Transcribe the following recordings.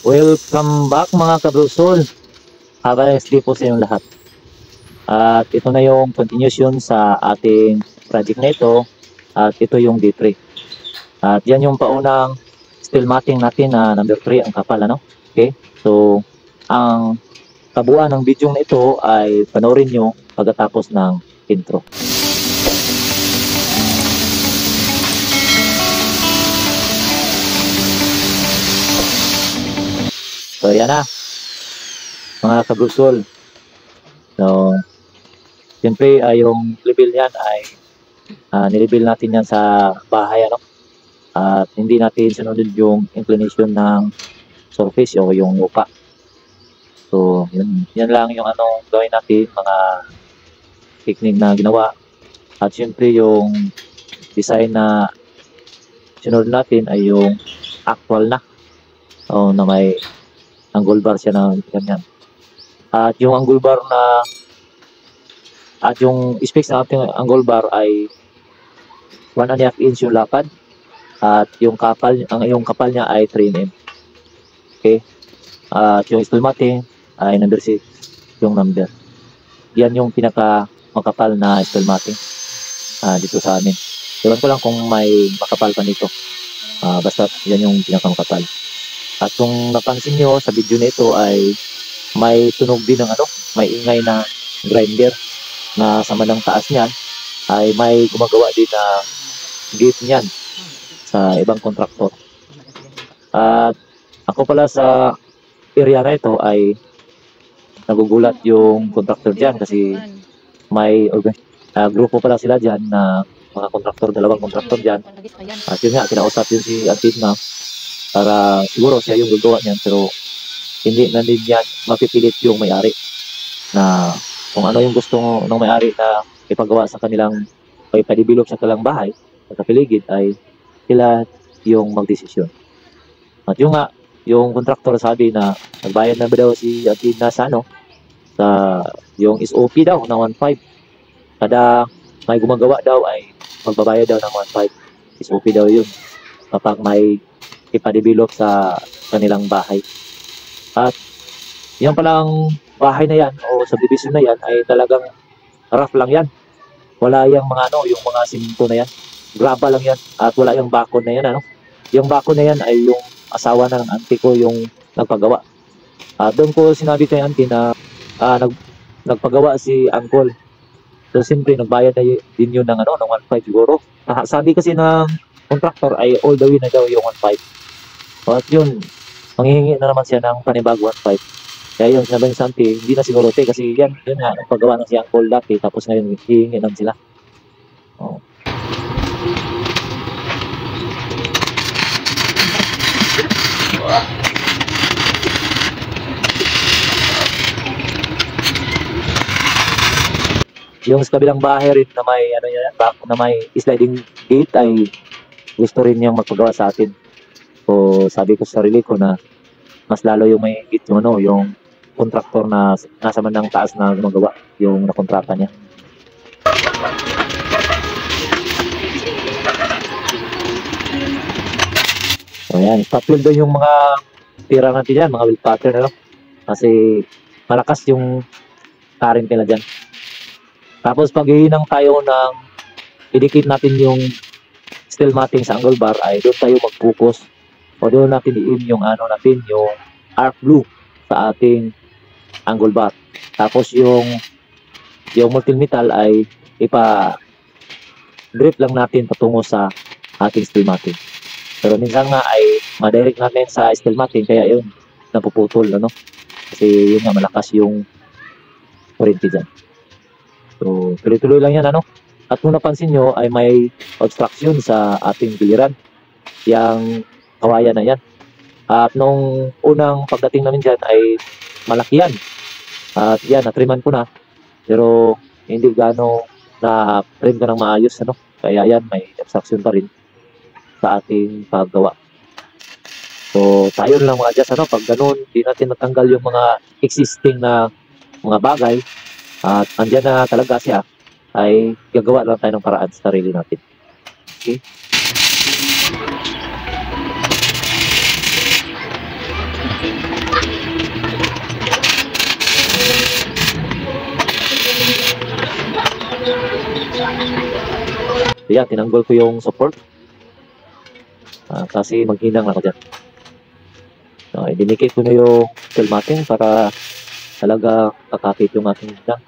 Welcome back mga kabrusol. Have a nice day po sa inyong lahat. At ito na yung continuation sa ating project na ito. At ito yung D3. At yan yung paunang steel matting natin na number 3 ang kapal. Ano? Okay? So, ang kabuuan ng video na ito ay panoorin nyo pagkatapos ng intro. So, yan na. Mga kabrusol. So, siyempre yung level yan ay nilevel natin yan sa bahay. Ano? At hindi natin sunod yung inclination ng surface o yung lupa. So, yan lang yung gawin natin, mga technique na ginawa. At siyempre yung design na sunod natin ay yung actual na. O na may angle bar siya na ganyan. At yung angle bar at yung space ng ating angle bar ay 1.5 inch yung lapad. At yung kapal niya ay 3 mm. Okay? At yung steel matting ay number 6 yung number. Yan yung pinaka makapal na steel matting dito sa amin. Iwan ko lang kung may makapal pa nito. Basta yan yung pinaka makapal. At kung napansin nyo sa video na ito ay may tunog din ng may ingay na grinder na sa manang taas niyan ay may gumagawa din na gate niyan sa ibang kontraktor. At ako pala sa area na ito ay nagugulat yung kontraktor dyan kasi may grupo pala sila dyan na mga kontraktor, dalawang kontraktor dyan. At yun nga, kinausap yun si Antin na para siguro siya yung gagawa niyan, pero hindi na din yan mapipilit yung may-ari na kung ano yung gusto ng may-ari na ipagawa sa kanilang o ipadevelop sa kanilang bahay sa kapiligid ay sila yung magdesisyon. At yung nga, yung kontraktor sabi na nagbayad na ba daw si Antin na sa yung SOP daw na 1.5. Kada may gumagawa daw ay magbabayad daw ng 1.5. SOP daw yun kapag may ipadevelop sa kanilang bahay. At yan palang bahay na yan o subdivision na yan ay talagang rough lang yan. Wala yung mga yung mga simento na yan. Graba lang yan at wala yung bakod na yan. Yung bakod na yan ay yung asawa na ng auntie ko yung nagpagawa. Doon ko sinabi kay auntie na nagpagawa si uncle. So siyempre nagbayad na din yun ng ng 1.5 siguro. Sabi kasi ng contractor ay all the way na daw yung 1.5. At yun, manghihingi na naman siya ng panibago 1.5. Kaya yun, sinabi ni Santi, hindi na siguro kasi yun nga, nagpagawa na si Uncle dati, tapos ngayon hihingi lang sila. Oh. Yung sa kabilang bahay rin na may na may sliding gate ay gusto rin niyang magpagawa sa atin. So sabi ko sa sarili ko na mas lalo yung may gate yung kontraktor na nasa manang taas na gumagawa yung nakontrata niya. So yan, papil doon yung mga tira natin dyan, mga wheel pattern kasi malakas yung current nila dyan. Tapos pag hihinang tayo ng idikit natin yung steel matting sa angle bar ay doon tayo mag-focus o doon natin i-aim yung yung arc blue sa ating angle bar. Tapos yung molten metal ay ipa-drip lang natin patungo sa ating steel matting. Pero minsan nga ay ma-direct natin sa steel matting kaya yun napuputol kasi yun nga malakas yung kurente dyan. So tuloy-tuloy lang yan At kung napansin nyo ay may obstruction sa ating biliran. Yang kawayan na yan. At nung unang pagdating namin dyan ay malaki yan. At yan, natriman ko na. Pero hindi gano'ng na-trim ko ng maayos. Kaya yan, may obstruction pa rin sa ating paggawa. So tayo lang mga adjust. Pag ganun, hindi natin natanggal yung mga existing na mga bagay. At andyan na talaga siya, ay gagawa lang tayo ng paraan sa sarili natin. Okay? Ayan, tinanggol ko yung support. Kasi maghinang ako dyan. Dinikit ko na yung steel matting para talaga kakapit yung aking hinang.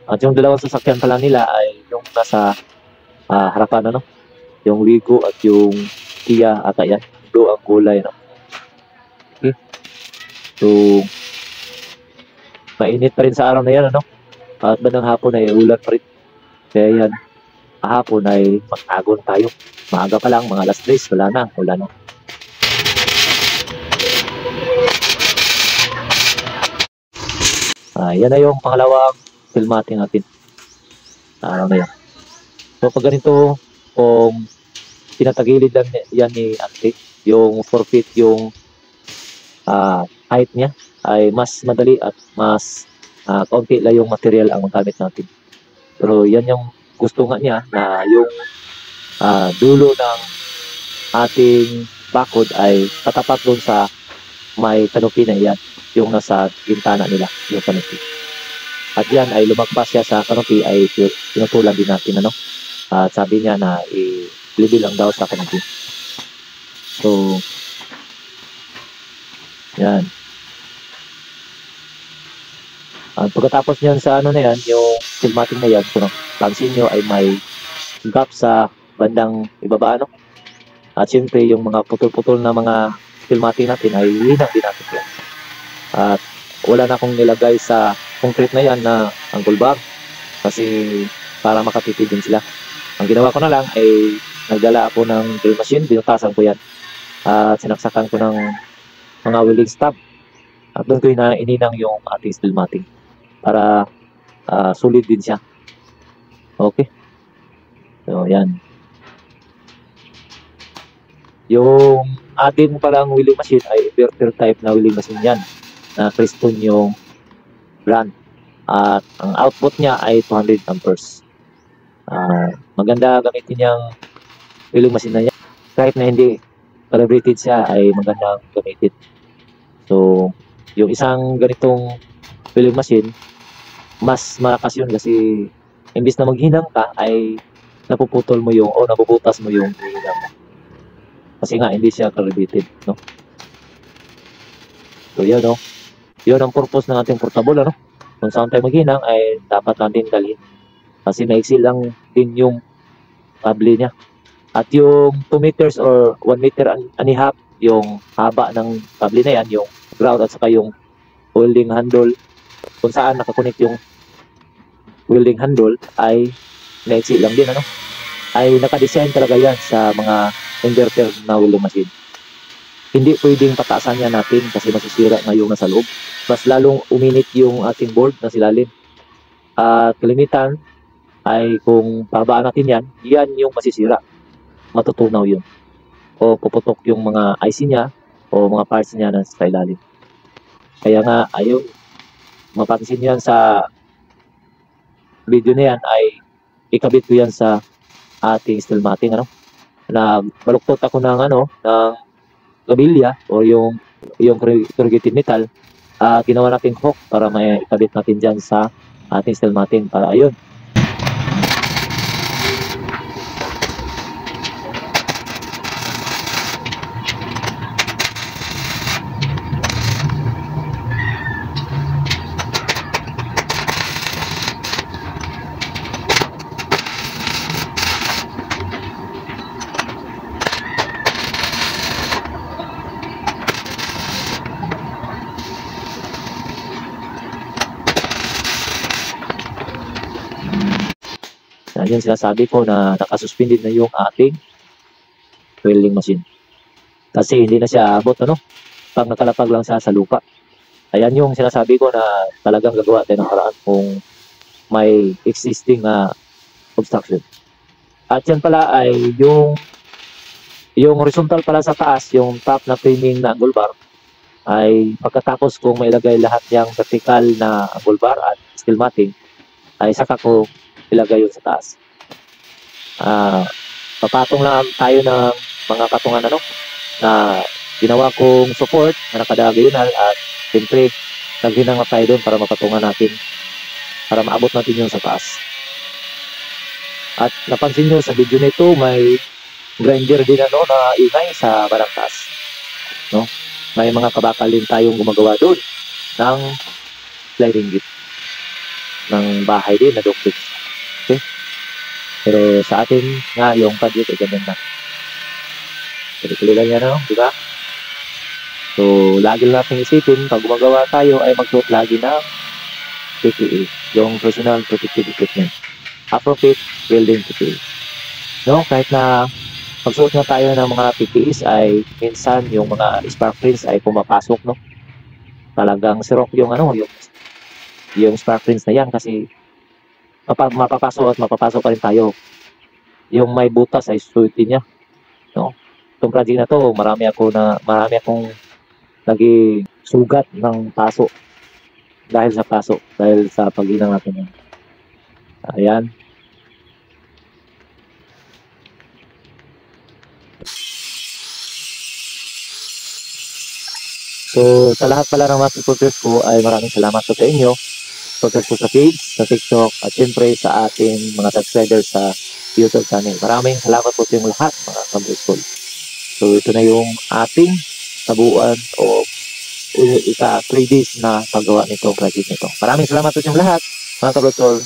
At yung dalawang sasakyan pala nila ay yung nasa harapan, yung Wigo at yung Kia ata yan. Blue ang kulay, Okay. So, mainit pa rin sa araw na yan, At bandang hapon ay ulan pa rin. Kaya yan, kahapon ay mag-agon tayo. Maaga pa lang, mga alas 3, wala na. Yan na yung pangalawang filmating natin. Araw na yan. So, pag ganito, kung pinatagilid lang yan ni Ante, yung 4 feet yung height niya, ay mas madali at mas kaunti lang yung material ang magamit natin. Pero yan yung gusto nga niya na yung dulo ng ating bakod ay tatapat doon sa may kanopi na yan, yung nasa bintana nila, yung kanopi. At yan ay lumagpas siya sa kanopi ay pinutulan din natin, At sabi niya na i-level lang daw sa kanopi. So, yan. Pagkatapos niyan sa na yan, yung filmating na yan, kung pansin nyo ay may gap sa bandang ibaba, At siyempre, yung mga putol-putol na mga filmating natin ay linang din natin yan. At wala na akong nilagay sa concrete na yan na angle bar kasi para makatipid din sila. Ang ginawa ko na lang ay nagdala ako ng drill machine, binutasan ko yan. At sinaksakan ko ng mga welding stab. At doon ko ininang yung ating steel matting para solid din siya. Okay. So, yan. Yung atin palang welding machine ay inverter type na welding machine yan na Crestone yung brand. At ang output niya ay 200 amperes. Maganda gamitin yung welding machine na yan. Kahit na hindi calibrated siya ay magandang gamitin. So, yung isang ganitong welding machine, mas malakas yun kasi imbis na maghinang ka ay napuputol mo yung o napuputas mo yung hinang mo. Kasi nga hindi siya calibrated, So, yan, Yun ang purpose ng ating portable, Kung saan tayo maghinang ay dapat natin dalhin. Kasi maiksi lang din yung kable niya. At yung 2 meters or 1 meter and a half, yung haba ng kable na yan, yung ground at saka yung welding handle, kung saan nakakonect yung welding handle ay maiksi lang din, ay nakadesign talaga yan sa mga inverter na welding machine. Hindi pwedeng pataasan yan natin kasi masisira na yung nasa loob. Mas lalong uminit yung ating board na silalim. At kalimitan ay kung babaan natin yan yung masisira. Matutunaw yun. O puputok yung mga IC niya o mga parts niya na sa ilalim. Kaya nga, ayun, mapapansin yan sa video na yan ay ikabit ko yan sa ating steel matting, na baluktot ako ng ng gabilya o yung corrugated metal, ginawa natin hook para may ikabit natin dyan sa ating steel matting para ayun. Yan sinasabi ko na nakasuspended na yung ating welding machine. Kasi hindi na siya abot, pag nakalapag lang siya sa lupa. Ayan yung sinasabi ko na talagang gagawa tayo ng paraan kung may existing obstruction. At yan pala ay yung horizontal pala sa taas, yung top na framing na angle bar, ay pagkatapos kong mailagay lahat yung vertical na angle bar at steel matting, ay saka ko ilagay yun sa taas. Papatong lang tayo ng mga katungan na ginawa kong support na nakadiagonal at siyempre naghinang tayo doon para mapatungan natin para maabot natin yung sa taas. At napansin nyo sa video nito, may grinder din ano na ingay sa balangkas. No? May mga kabakal din tayong gumagawa doon ng sliding gate ng bahay din na duplex. Okay? Pero sa atin nga, yung budget ay ganyan na. Tuloy-tuloy lang yan, no? Diba? So, lagi lang natin isipin, pag gumagawa tayo ay magsuot lagi ng PPE, yung personal protective equipment. Appropriate building PPE. No? Kahit na magsuot na tayo ng mga PPEs ay minsan yung mga spark prints ay pumapasok, no? Talagang sirok yung ano, yung spark prints na yan kasi mapapasok at mapapasok pa rin tayo. Yung may butas ay suotin niya, no? Itong project na to, marami akong naging sugat ng paso dahil sa pag-inang natin yan. Ayan. So, sa lahat pala ng mga supporters ko ay maraming salamat po sa inyo. Supporters ko sa page, sa TikTok, at syempre sa ating mga subscribers sa YouTube channel. Maraming salamat po sa inyong lahat, mga kabrisol. So, ito na yung ating tabuan o isa 3 days na paggawa nitong project nito. Maraming salamat po sa inyong lahat, mga kabrisol.